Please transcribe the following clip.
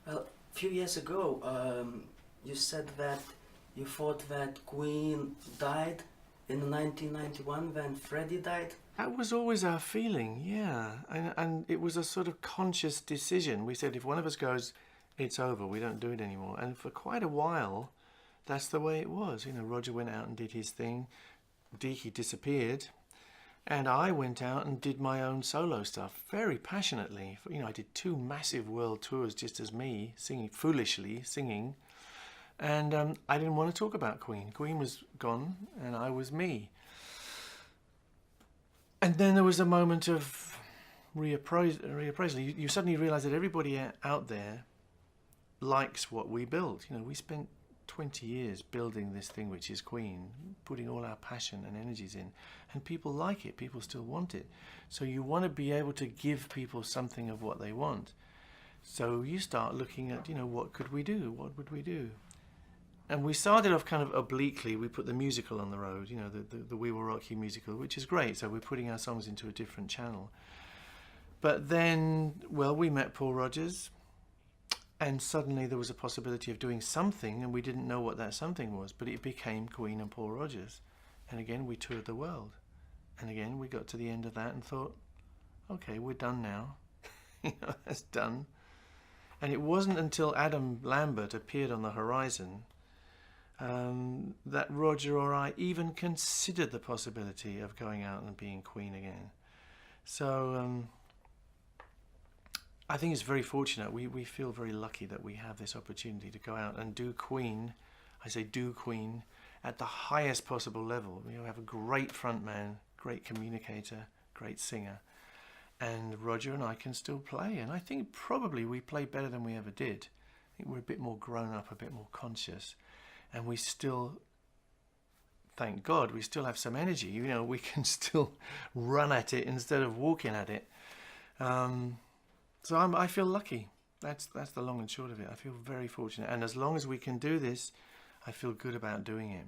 A few years ago, you said that you thought that Queen died in 1991 when Freddie died. That was always our feeling, yeah. And it was a sort of conscious decision. We said if one of us goes, it's over, we don't do it anymore. And for quite a while, that's the way it was. You know, Roger went out and did his thing. Deaky disappeared. And I went out and did my own solo stuff very passionately. You know, I did 2 massive world tours just as me, singing, foolishly singing. And I didn't want to talk about Queen. Queen was gone and I was me. And then there was a moment of reappraisal. You suddenly realize that everybody out there likes what we built. You know, we spent 20 years building this thing which is Queen, putting all our passion and energies in, and people like it, people still want it. So you want to be able to give people something of what they want. So you start looking at, you know, what could we do? What would we do? And we started off kind of obliquely. We put the musical on the road, you know, the We Will Rock You musical, which is great. So we're putting our songs into a different channel. But then, well, we met Paul Rodgers, and suddenly there was a possibility of doing something, and we didn't know what that something was, but it became Queen and Paul Rodgers. And again, we toured the world. And again, we got to the end of that and thought, okay, we're done now. You know, that's done. And it wasn't until Adam Lambert appeared on the horizon that Roger or I even considered the possibility of going out and being Queen again. So I think it's very fortunate. We feel very lucky that we have this opportunity to go out and do Queen. I say do Queen at the highest possible level. We have a great frontman, great communicator, great singer, and Roger and I can still play. And I think probably we play better than we ever did. I think we're a bit more grown up, a bit more conscious, and we still, thank God, we still have some energy. You know, we can still run at it instead of walking at it. So I feel lucky. That's the long and short of it. I feel very fortunate. And as long as we can do this, I feel good about doing it.